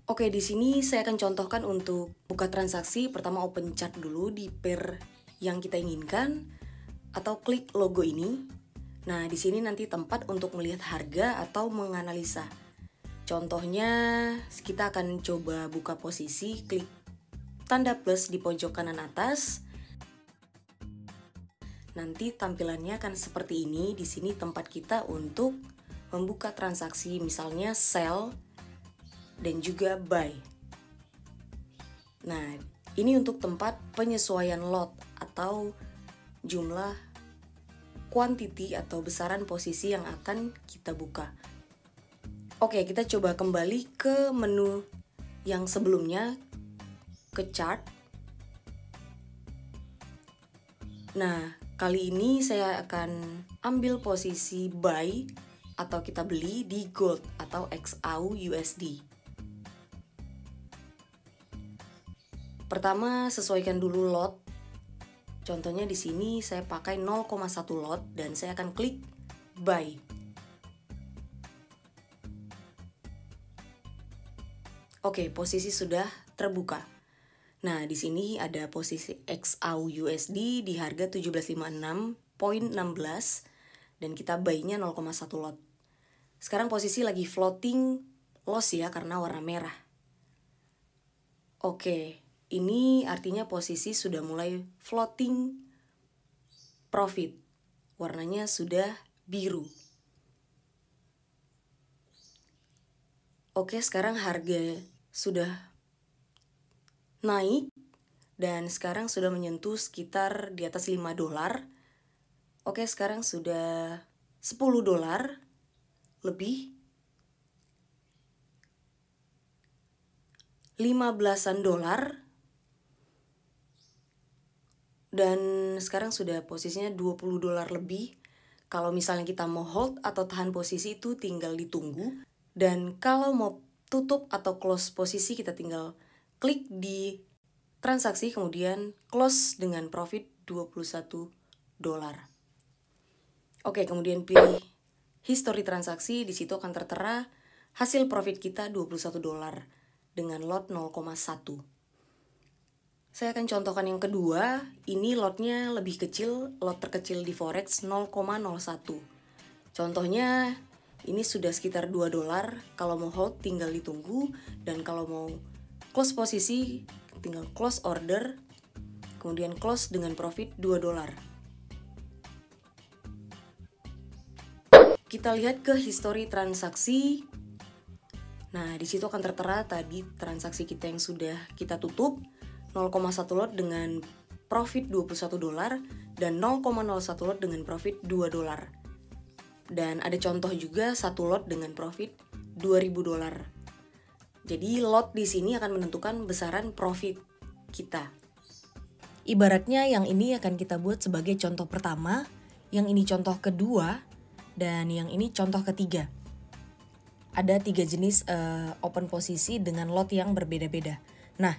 Oke, di sini saya akan contohkan untuk buka transaksi. Pertama open chart dulu di pair yang kita inginkan atau klik logo ini. Nah, di sini nanti tempat untuk melihat harga atau menganalisa. Contohnya, kita akan coba buka posisi, klik tanda plus di pojok kanan atas. Nanti tampilannya akan seperti ini. Di sini tempat kita untuk membuka transaksi, misalnya sell dan juga buy. Nah, ini untuk tempat penyesuaian lot atau jumlah quantity atau besaran posisi yang akan kita buka. Oke, kita coba kembali ke menu yang sebelumnya, ke chart. Nah, kali ini saya akan ambil posisi buy atau kita beli di gold atau XAU/USD. Pertama, sesuaikan dulu lot. Contohnya di sini saya pakai 0,1 lot dan saya akan klik buy. Oke, posisi sudah terbuka. Nah, di sini ada posisi XAU/USD di harga 1756.16 dan kita buy-nya 0,1 lot. Sekarang posisi lagi floating loss ya karena warna merah. Oke, ini artinya posisi sudah mulai floating profit. Warnanya sudah biru. Oke, sekarang harga sudah naik dan sekarang sudah menyentuh sekitar di atas $5. Oke, sekarang sudah $10 lebih. $15 dan sekarang sudah posisinya $20 lebih. Kalau misalnya kita mau hold atau tahan posisi itu tinggal ditunggu, dan kalau mau tutup atau close posisi kita tinggal klik di transaksi kemudian close dengan profit $21. Oke, kemudian pilih history transaksi, di situ akan tertera hasil profit kita $21 dengan lot 0,1. Saya akan contohkan yang kedua, ini lotnya lebih kecil, lot terkecil di forex 0,01. Contohnya ini sudah sekitar $2, kalau mau hold tinggal ditunggu, dan kalau mau close posisi tinggal close order, kemudian close dengan profit $2. Kita lihat ke history transaksi. Nah, di situ akan tertera tadi transaksi kita yang sudah kita tutup, 0,1 lot dengan profit $21 dan 0,01 lot dengan profit $2. Dan ada contoh juga 1 lot dengan profit $2.000. Jadi lot di sini akan menentukan besaran profit kita. Ibaratnya yang ini akan kita buat sebagai contoh pertama, yang ini contoh kedua, dan yang ini contoh ketiga. Ada 3 jenis open posisi dengan lot yang berbeda-beda. Nah,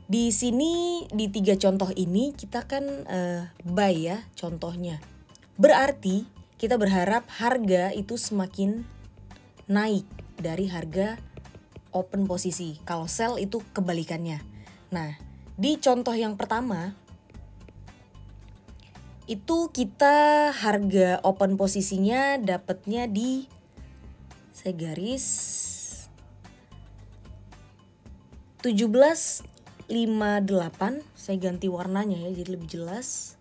di sini di 3 contoh ini kita kan buy ya contohnya. Berarti kita berharap harga itu semakin naik dari harga open posisi. Kalau sell itu kebalikannya. Nah, di contoh yang pertama itu kita harga open posisinya dapatnya di, saya garis 17.58, saya ganti warnanya ya jadi lebih jelas.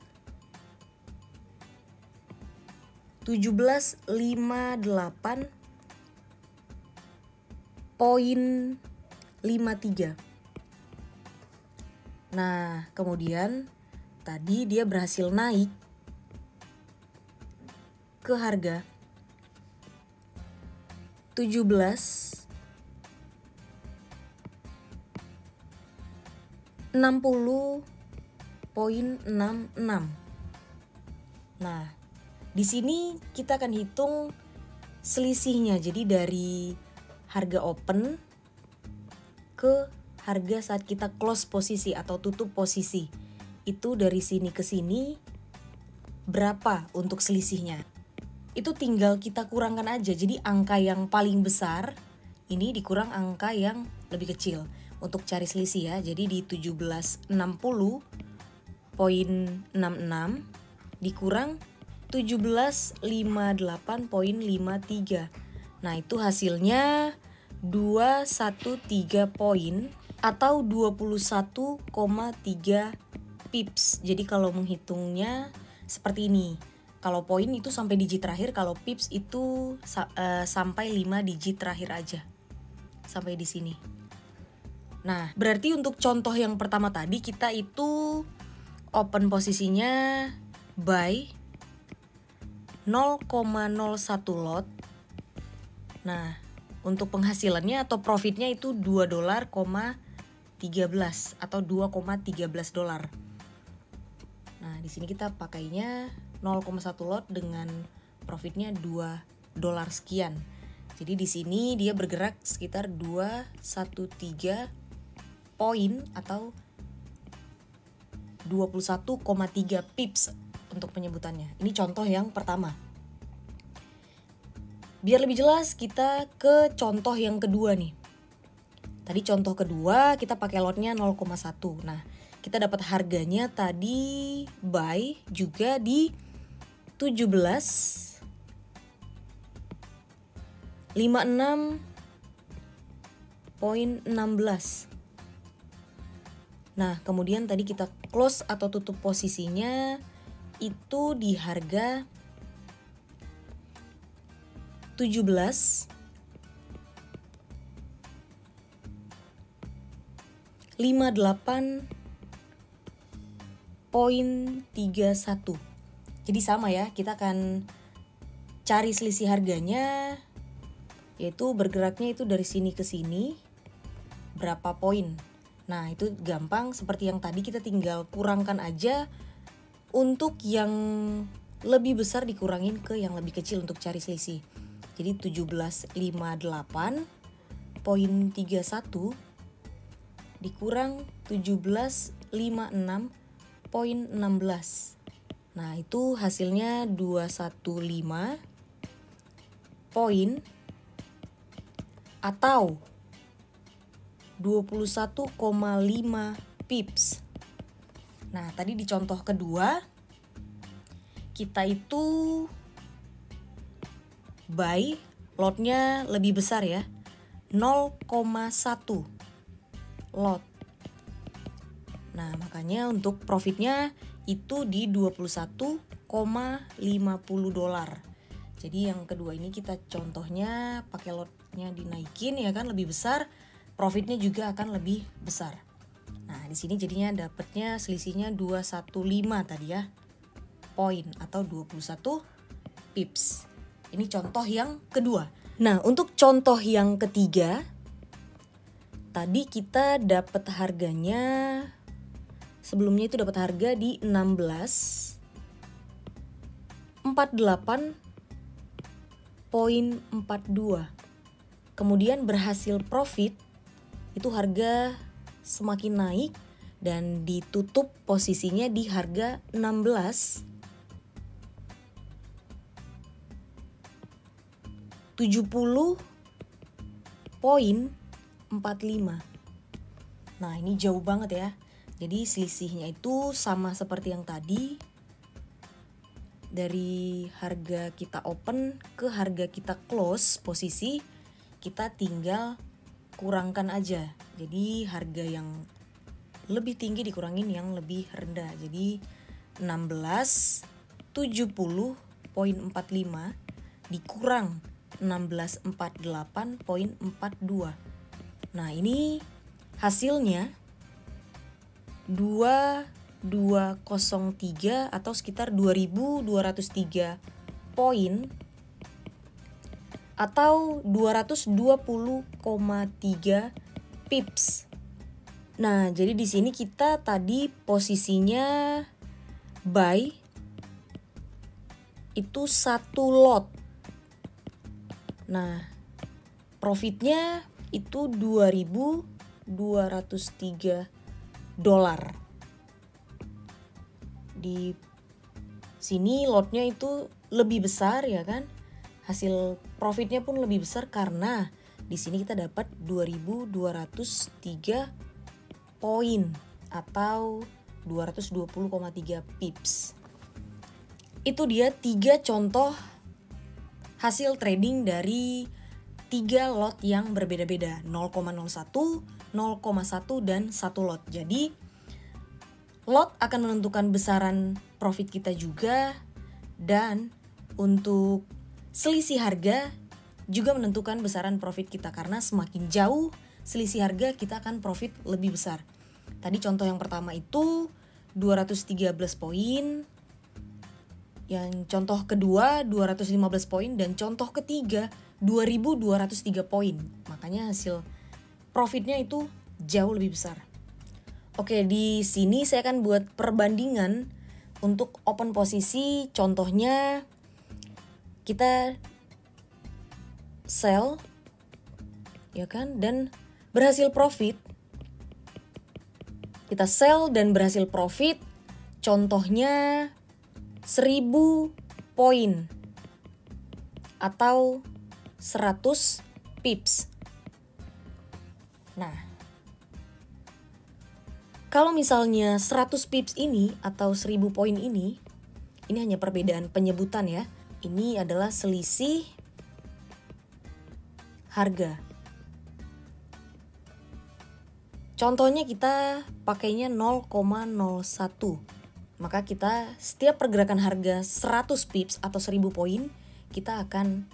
1758.53. Nah, kemudian tadi dia berhasil naik ke harga 17.60.66. Nah, di sini kita akan hitung selisihnya. Jadi dari harga open ke harga saat kita close posisi atau tutup posisi. Itu dari sini ke sini berapa untuk selisihnya. Itu tinggal kita kurangkan aja. Jadi angka yang paling besar ini dikurang angka yang lebih kecil untuk cari selisih ya. Jadi di 1760.66 dikurang 1758.53. Nah, itu hasilnya 213 poin atau 21,3 pips. Jadi kalau menghitungnya seperti ini. Kalau poin itu sampai digit terakhir, kalau pips itu sampai 5 digit terakhir aja. Sampai di sini. Nah, berarti untuk contoh yang pertama tadi kita itu open posisinya buy 0,01 lot. Nah, untuk penghasilannya atau profitnya itu $2,13 atau 2,13 dolar. Nah, di sini kita pakainya 0,1 lot dengan profitnya $2 sekian. Jadi di sini dia bergerak sekitar 213 poin atau 21,3 pips untuk penyebutannya. Ini contoh yang pertama. Biar lebih jelas kita ke contoh yang kedua nih. Tadi contoh kedua kita pakai lotnya 0,1. Nah, kita dapat harganya tadi buy juga di 17.56.16. Nah, kemudian tadi kita close atau tutup posisinya itu di harga 17.58.31. Jadi sama ya, kita akan cari selisih harganya, yaitu bergeraknya itu dari sini ke sini berapa poin. Nah, itu gampang, seperti yang tadi kita tinggal kurangkan aja. Untuk yang lebih besar dikurangin ke yang lebih kecil untuk cari selisih. Jadi 17.58.31 dikurang 17.56.16. Nah, itu hasilnya 215 poin atau 21,5 pips. Nah, tadi di contoh kedua kita itu buy lotnya lebih besar ya, 0,1 lot. Nah, makanya untuk profitnya itu di 21,50 dolar. Jadi yang kedua ini kita contohnya pakai lotnya dinaikin ya kan, lebih besar, profitnya juga akan lebih besar. Nah, di sini jadinya dapatnya selisihnya 215 tadi ya. Poin atau 21 pips. Ini contoh yang kedua. Nah, untuk contoh yang ketiga, tadi kita dapat harganya, sebelumnya itu dapat harga di 16.48.42. Kemudian berhasil profit, itu harga semakin naik dan ditutup posisinya di harga 16.70.45. Nah, ini jauh banget ya. Jadi selisihnya itu sama seperti yang tadi. Dari harga kita open ke harga kita close posisi, kita tinggal kurangkan aja. Jadi harga yang lebih tinggi dikurangin yang lebih rendah. Jadi 16.70.45 dikurang 16.48.42. Nah, ini hasilnya 2203 atau sekitar 2203 poin atau 220,3 pips. Nah, jadi di sini kita tadi posisinya buy itu 1 lot. Nah, profitnya itu 2.203 dolar. Di sini lotnya itu lebih besar ya kan. Hasil profitnya pun lebih besar karena Di sini kita dapat 2203 poin atau 220,3 pips. Itu dia 3 contoh hasil trading dari 3 lot yang berbeda-beda, 0,01, 0,1 dan 1 lot. Jadi lot akan menentukan besaran profit kita juga, dan untuk selisih harga juga menentukan besaran profit kita, karena semakin jauh selisih harga kita akan profit lebih besar. Tadi contoh yang pertama itu 213 poin, yang contoh kedua 215 poin, dan contoh ketiga 2203 poin. Makanya hasil profitnya itu jauh lebih besar. Oke, di sini saya akan buat perbandingan untuk open posisi. Contohnya kita sell, ya kan, dan berhasil profit. Kita sell dan berhasil profit. Contohnya 1000 poin atau 100 pips. Nah, kalau misalnya 100 pips ini atau 1000 poin ini hanya perbedaan penyebutan ya. Ini adalah selisih harga. Contohnya kita pakainya 0,01. Maka kita setiap pergerakan harga 100 pips atau 1000 poin, kita akan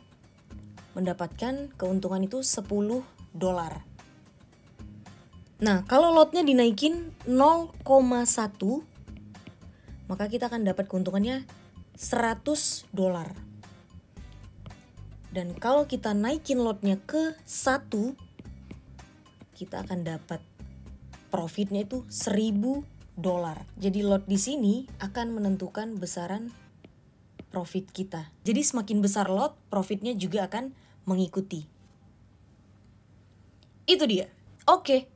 mendapatkan keuntungan itu $10. Nah, kalau lotnya dinaikin 0,1, maka kita akan dapat keuntungannya $100. Dan kalau kita naikin lotnya ke 1, kita akan dapat profitnya itu $1000. Jadi lot di sini akan menentukan besaran profit kita. Jadi semakin besar lot, profitnya juga akan mengikuti. Itu dia. Oke.